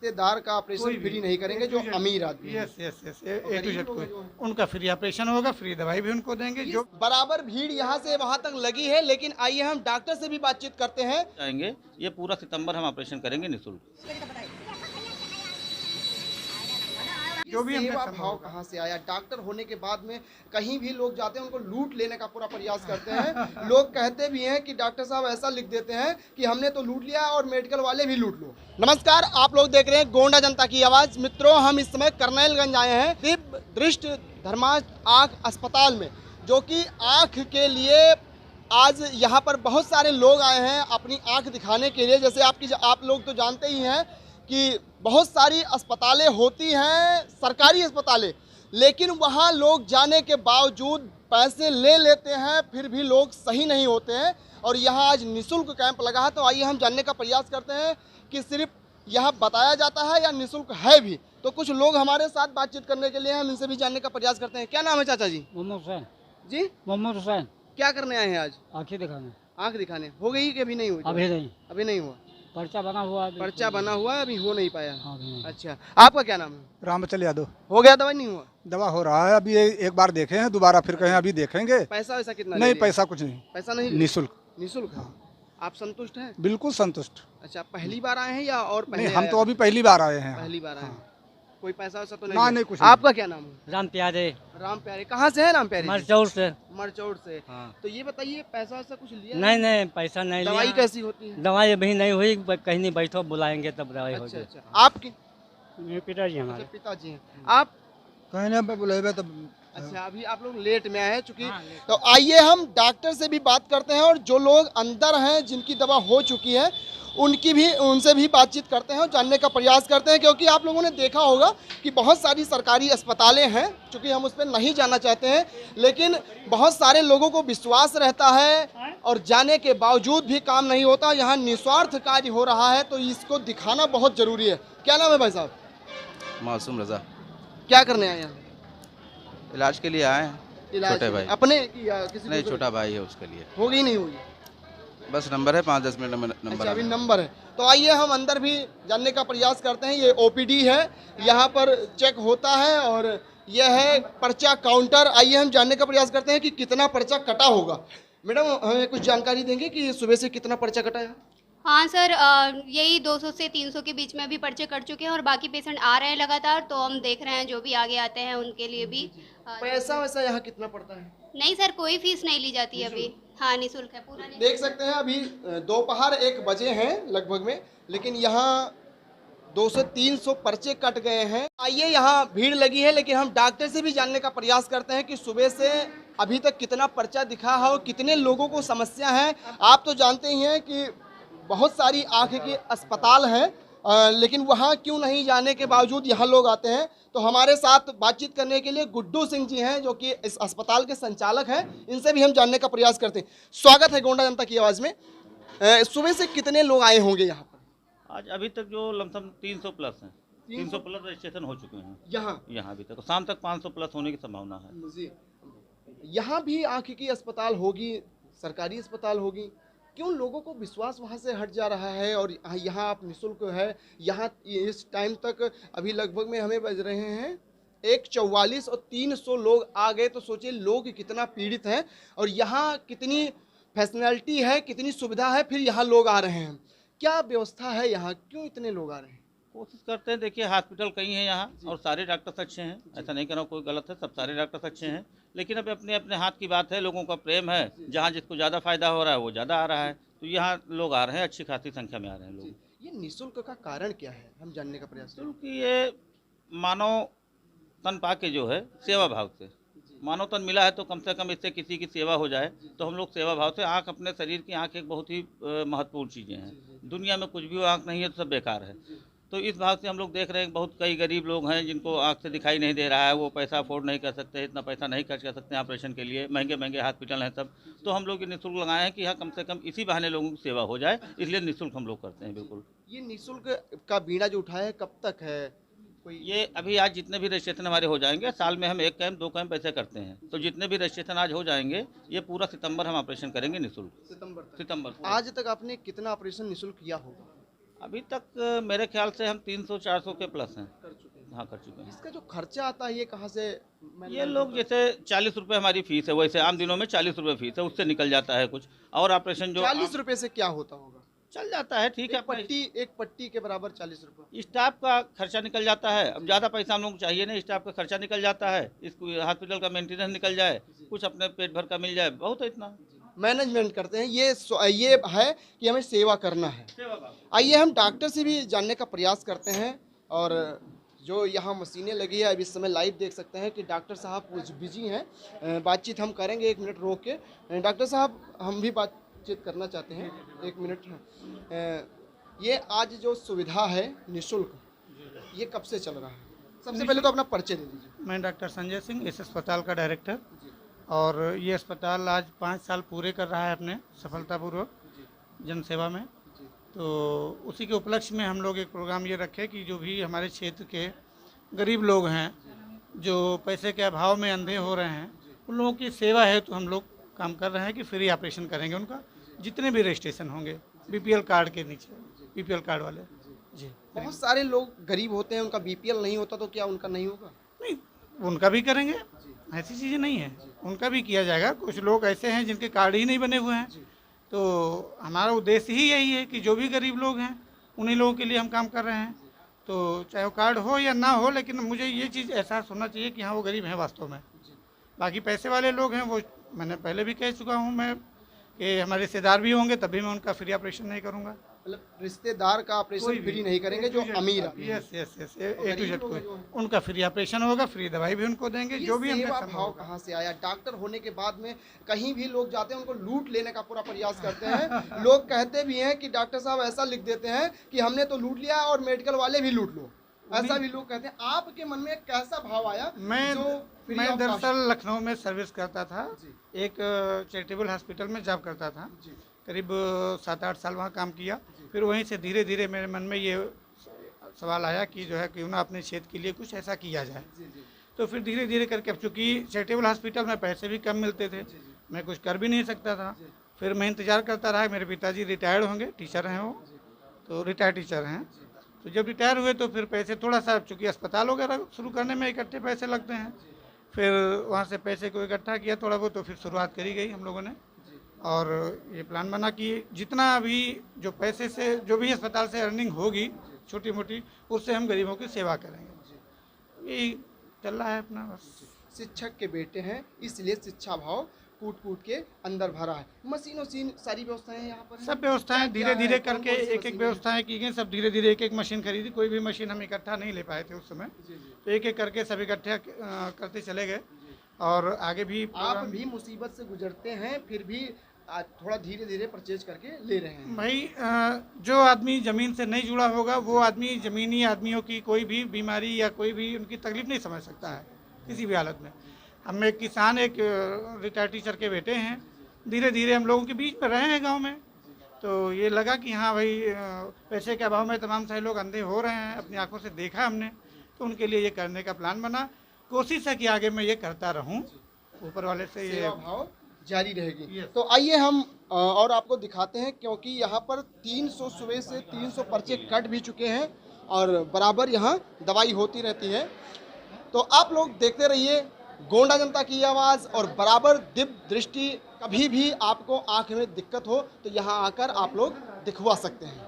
रिश्तेदार का operation free नहीं करेंगे जो अमीर आदमी है। Yes yes yes, A to Z उनका फ्री ऑपरेशन होगा, फ्री दवाई भी उनको देंगे। जो बराबर भीड़ यहाँ से वहाँ तक लगी है, लेकिन आइए हम डॉक्टर से भी बातचीत करते हैं। जाएंगे, ये पूरा सितंबर हम ऑपरेशन करेंगे निःशुल्क। जो भी सेवा भाव कहाँ से आया? डॉक्टर होने के बाद में कहीं भी लोग जाते हैं, उनको लूट लेने का पूरा प्रयास करते हैं। लोग कहते भी हैं कि डॉक्टर साहब ऐसा लिख देते हैं कि हमने तो लूट लिया और मेडिकल वाले भी लूट लो। नमस्कार, आप लोग देख रहे हैं गोंडा जनता की आवाज़। मित्रों, हम इस समय करनैलगंज आए हैं, दिव्य दृष्टि धर्माज आँख अस्पताल में, जो कि आँख के लिए आज यहाँ पर बहुत सारे लोग आए हैं अपनी आँख दिखाने के लिए। जैसे आप लोग तो जानते ही हैं कि बहुत सारी अस्पतालें होती हैं, सरकारी अस्पतालें, लेकिन वहाँ लोग जाने के बावजूद पैसे ले लेते हैं, फिर भी लोग सही नहीं होते हैं। और यहाँ आज निःशुल्क कैंप लगा है, तो आइए हम जानने का प्रयास करते हैं कि सिर्फ यहाँ बताया जाता है या निःशुल्क है भी। तो कुछ लोग हमारे साथ बातचीत करने के लिए, हम इनसे भी जानने का प्रयास करते हैं। क्या नाम है चाचा जी? मोहम्मद हुसैन। जी, मोहम्मद हुसैन। क्या करने आए हैं आज? आँखें दिखाने। आँख दिखाने। हो गई कि अभी नहीं हुई? अभी नहीं, अभी नहीं हुआ। पर्चा बना हुआ है। पर्चा बना हुआ है, अभी हो नहीं पाया। हाँ, नहीं। अच्छा, आपका क्या नाम है? रामचल यादव। हो गया दवाई? नहीं हुआ? दवा हो रहा है, अभी एक बार देखे हैं, दोबारा फिर कहें अभी देखेंगे। पैसा वैसा कितना? नहीं, पैसा कुछ नहीं, पैसा नहीं, निःशुल्क। निःशुल्क। आप संतुष्ट हैं? बिल्कुल संतुष्ट। अच्छा, पहली बार आए हैं या और पहले? नहीं, हम आए तो हैं? अभी पहली बार आए हैं। पहली बार आए हैं। कोई पैसा वैसा तो नहीं? ना, है? नहीं, कुछ आपका क्या नाम है? राम प्यारे। राम प्यारे। कहाँ से है राम प्यारे? मरचौर से। मरचौड़ से। हाँ। तो ये बताइए, पैसा वैसा कुछ लिया? नहीं नहीं, पैसा नहीं लिया। दवाई कैसी होती है? दवाई अभी नहीं हुई, कहीं नहीं बैठो, बुलाएंगे तब दवाई हो अच्छा जाए। अच्छा, आपके मेरे पिताजी हमारे। अच्छा, पिताजी हैं। आप? कहने पे बुलाए तब। अच्छा, अभी आप लोग लेट में आए हैं चूंकि। हाँ, लेट। तो आइए हम डॉक्टर से भी बात करते हैं, और जो लोग अंदर हैं जिनकी दवा हो चुकी है उनसे भी बातचीत करते हैं और जानने का प्रयास करते हैं। क्योंकि आप लोगों ने देखा होगा कि बहुत सारी सरकारी अस्पतालें हैं, चूँकि हम उस पर नहीं जाना चाहते हैं, लेकिन बहुत सारे लोगों को विश्वास रहता है और जाने के बावजूद भी काम नहीं होता। यहाँ निस्वार्थ कार्य हो रहा है, तो इसको दिखाना बहुत ज़रूरी है। क्या नाम है भाई साहब? मासूम रजा, क्या करने आए हैं? इलाज के लिए आए हैं। इलाज छोटे भाई। अपने की या किसी नहीं, दूसरे? छोटा भाई है, उसके लिए। होगी नहीं होगी? बस नंबर है 5-10 मिनट में नंबर अच्छा, अभी आना। नंबर है। तो आइए हम अंदर भी जानने का प्रयास करते हैं। ये ओपीडी है, यहाँ पर चेक होता है, और यह है पर्चा काउंटर। आइए हम जानने का प्रयास करते हैं कि कितना पर्चा कटा होगा। मैडम, हमें कुछ जानकारी देंगे कि सुबह से कितना पर्चा कटा है? हाँ सर, यही 200 से 300 के बीच में अभी पर्चे कट चुके हैं, और बाकी पेशेंट आ रहे हैं लगातार, तो हम देख रहे हैं जो भी आगे आते हैं उनके लिए भी। पैसा वैसा यहाँ कितना पड़ता है? नहीं सर, कोई फीस नहीं ली जाती है अभी। हाँ, निःशुल्क है पूरा। देख सकते हैं अभी दोपहर 1 बजे हैं लगभग में, लेकिन यहाँ 200-300 पर्चे कट गए हैं। आइए, यहाँ भीड़ लगी है, लेकिन हम डॉक्टर से भी जानने का प्रयास करते हैं कि सुबह से अभी तक कितना पर्चा दिखा है और कितने लोगों को समस्या है। आप तो जानते ही हैं कि बहुत सारी आँख के अस्पताल हैं, लेकिन वहाँ क्यों नहीं जाने के बावजूद यहाँ लोग आते हैं। तो हमारे साथ बातचीत करने के लिए गुड्डू सिंह जी हैं, जो कि इस अस्पताल के संचालक हैं। इनसे भी हम जानने का प्रयास करते हैं। स्वागत है गोंडा जनता की आवाज़ में। सुबह से कितने लोग आए होंगे यहाँ पर? आज अभी तक जो लमसम 300 प्लस हैं, 300 प्लस रजिस्ट्रेशन हो चुके हैं यहाँ अभी तक। शाम तक 500 प्लस होने की संभावना है। जी, यहाँ भी आँख की अस्पताल होगी, सरकारी अस्पताल होगी, क्यों लोगों को विश्वास वहाँ से हट जा रहा है? और यहाँ आप निःशुल्क है, यहाँ इस टाइम तक अभी लगभग में हमें बज रहे हैं 1:44 और 300 लोग आ गए। तो सोचिए लोग कितना पीड़ित हैं, और यहाँ कितनी फैसिलिटी है, कितनी सुविधा है, फिर यहाँ लोग आ रहे हैं। क्या व्यवस्था है यहाँ, क्यों इतने लोग आ रहे हैं? कोशिश करते हैं, देखिए हॉस्पिटल कई हैं यहाँ, और सारे डॉक्टर्स अच्छे हैं, ऐसा नहीं कहना कोई गलत है, सब सारे डॉक्टर्स अच्छे हैं। लेकिन अब अपने अपने हाथ की बात है, लोगों का प्रेम है, जहाँ जिसको ज़्यादा फायदा हो रहा है वो ज़्यादा आ रहा है, तो यहाँ लोग आ रहे हैं, अच्छी खासी संख्या में आ रहे हैं लोग। ये निःशुल्क का कारण क्या है, हम जानने का प्रयास करें। क्योंकि ये मानव तन पाके जो है सेवा भाव से, मानव तन मिला है तो कम से कम इससे किसी की सेवा हो जाए, तो हम लोग सेवा भाव से। आँख, अपने शरीर की आँख एक बहुत ही महत्वपूर्ण चीज़ें हैं। दुनिया में कुछ भी आँख नहीं है तो सब बेकार है। तो इस भाव से हम लोग देख रहे हैं बहुत कई गरीब लोग हैं जिनको आँख से दिखाई नहीं दे रहा है, वो पैसा अफोर्ड नहीं कर सकते, इतना पैसा नहीं खर्च कर सकते हैं ऑपरेशन के लिए, महंगे महंगे हॉस्पिटल हैं सब। तो हम लोग ये निःशुल्क लगाए हैं कि यहाँ कम से कम इसी बहाने लोगों की सेवा हो जाए, इसलिए निःशुल्क हम लोग करते हैं। बिल्कुल। ये निःशुल्क का बीड़ा जो उठाया है कब तक है? कोई ये अभी आज जितने भी रजिस्ट्रेशन हमारे हो जाएंगे, साल में हम 1 कैंप 2 कैंप ऐसे करते हैं, तो जितने भी रजिस्ट्रेशन आज हो जाएंगे, ये पूरा सितंबर हम ऑपरेशन करेंगे निःशुल्क। सितंबर तक। सितंबर आज तक आपने कितना ऑपरेशन निःशुल्क किया होगा? अभी तक मेरे ख्याल से हम 300-400 के प्लस हैं। कर चुके हैं। हाँ, कर चुके हैं। इसका जो खर्चा आता है ये कहाँ से? ये लोग जैसे 40 रुपये हमारी फीस है, वैसे आम दिनों में 40 रुपये फीस है, उससे निकल जाता है कुछ। और ऑपरेशन जो 40 रुपए से क्या होता होगा? चल जाता है, ठीक है। एक पट्टी के बराबर 40 रुपए। स्टाफ का खर्चा निकल जाता है। अब ज़्यादा पैसा हम लोग को चाहिए नहीं, स्टाफ का खर्चा निकल जाता है, इसको हॉस्पिटल का मेंटेनेंस निकल जाए, कुछ अपने पेट भर का मिल जाए, बहुत है इतना। मैनेजमेंट करते हैं, ये है कि हमें सेवा करना है। आइए हम डॉक्टर से भी जानने का प्रयास करते हैं। और जो यहाँ मशीनें लगी है, अब इस समय लाइव देख सकते हैं कि डॉक्टर साहब कुछ बिजी हैं। बातचीत हम करेंगे 1 मिनट रोक के। डॉक्टर साहब, हम भी बातचीत करना चाहते हैं 1 मिनट। ये आज जो सुविधा है निःशुल्क, ये कब से चल रहा है? सबसे पहले तो अपना परिचय दे दीजिए। मैं डॉक्टर संजय सिंह, इस अस्पताल का डायरेक्टर। और ये अस्पताल आज 5 साल पूरे कर रहा है अपने सफलतापूर्वक जनसेवा में। तो उसी के उपलक्ष्य में हम लोग एक प्रोग्राम ये रखे कि जो भी हमारे क्षेत्र के गरीब लोग हैं, जो पैसे के अभाव में अंधे हो रहे हैं, उन लोगों की सेवा है तो हम लोग काम कर रहे हैं कि फ्री ऑपरेशन करेंगे उनका, जितने भी रजिस्ट्रेशन होंगे बीपीएल कार्ड के नीचे, बीपीएल कार्ड वाले। जी, बहुत सारे लोग गरीब होते हैं, उनका बीपीएल नहीं होता, तो क्या उनका नहीं होगा? नहीं, उनका भी करेंगे, ऐसी चीज़ें नहीं है, उनका भी किया जाएगा। कुछ लोग ऐसे हैं जिनके कार्ड ही नहीं बने हुए हैं, तो हमारा उद्देश्य ही यही है कि जो भी गरीब लोग हैं उन्हीं लोगों के लिए हम काम कर रहे हैं। तो चाहे वो कार्ड हो या ना हो, लेकिन मुझे ये चीज़ एहसास होना चाहिए कि हाँ वो गरीब हैं वास्तव में। बाकी पैसे वाले लोग हैं, वो मैंने पहले भी कह चुका हूँ मैं कि हमारे रिश्तेदार भी होंगे तभी मैं उनका फ्री ऑपरेशन नहीं करूँगा। मतलब रिश्तेदार का ऑपरेशन फ्री नहीं करेंगे जो अमीर आदमी हैं। Yes yes yes, A to Z कोई उनका फ्री ऑपरेशन होगा, फ्री दवाई भी उनको देंगे, जो भी हमने सेवा संभव भाव होगा। कहाँ से आया? डॉक्टर होने के बाद में कहीं भी लोग जाते हैं, उनको लूट लेने का पूरा प्रयास करते हैं। लोग कहते भी हैं कि डॉक्टर साहब ऐसा लिख देते हैं कि हमने तो लूट लिया और मेडिकल वाले भी लूट लो, ऐसा भी लोग कहते हैं। आपके मन में कैसा भाव आया? मैं दरअसल लखनऊ में सर्विस करता था, एक चैरिटेबल हॉस्पिटल में जॉब करता था, करीब 7-8 साल वहाँ काम किया। फिर वहीं से धीरे धीरे मेरे मन में ये सवाल आया कि जो है क्यों ना अपने क्षेत्र के लिए कुछ ऐसा किया जाए। तो फिर धीरे धीरे करके, अब चूँकि चैरिटेबल हॉस्पिटल में पैसे भी कम मिलते थे, मैं कुछ कर भी नहीं सकता था। फिर मैं इंतज़ार करता रहा, मेरे पिताजी रिटायर्ड होंगे, टीचर हैं वो, तो रिटायर्ड टीचर हैं। तो जब रिटायर हुए तो फिर पैसे थोड़ा सा, चूँकि अस्पताल वगैरह शुरू करने में इकट्ठे पैसे लगते हैं, फिर वहाँ से पैसे को इकट्ठा किया थोड़ा बहुत, तो फिर शुरुआत करी गई हम लोगों ने। और ये प्लान बना कि जितना भी जो पैसे से, जो भी अस्पताल से अर्निंग होगी छोटी मोटी, उससे हम गरीबों की सेवा करेंगे। यही चल रहा है अपना बस। शिक्षक के बेटे हैं, इसलिए शिक्षा भाव कूट कूट के अंदर भरा है। मशीनों सारी व्यवस्थाएं यहाँ पर हैं? सब व्यवस्थाएं धीरे धीरे कौन-कौन करके सी एक मशीनें? व्यवस्थाएं की गई, सब धीरे धीरे एक मशीन खरीदी। कोई भी मशीन हम इकट्ठा नहीं ले पाए थे उस समय, तो एक करके सब इकट्ठा करते चले गए। और आगे भी आप भी मुसीबत से गुजरते हैं, फिर भी थोड़ा धीरे धीरे परचेज करके ले रहे हैं। भाई जो आदमी ज़मीन से नहीं जुड़ा होगा, वो आदमी ज़मीनी आदमियों की कोई भी बीमारी या कोई भी उनकी तकलीफ नहीं समझ सकता है किसी भी हालत में। हम एक किसान, एक रिटायर्ड टीचर के बेटे हैं, धीरे धीरे हम लोगों के बीच में रहे हैं गांव में, तो ये लगा कि हाँ भाई पैसे के अभाव में तमाम सारे लोग अंधे हो रहे हैं, अपनी आंखों से देखा हमने, तो उनके लिए ये करने का प्लान बना। कोशिश है कि आगे मैं ये करता रहूँ, ऊपर वाले से ये सेवा भाव जारी रहेगी। तो आइए हम और आपको दिखाते हैं, क्योंकि यहाँ पर 300 सुबह से 300 पर्चे कट भी चुके हैं और बराबर यहाँ दवाई होती रहती है। तो आप लोग देखते रहिए गोंडा जनता की आवाज़ और बराबर दिव्य दृष्टि। कभी भी आपको आँख में दिक्कत हो तो यहाँ आकर आप लोग दिखवा सकते हैं।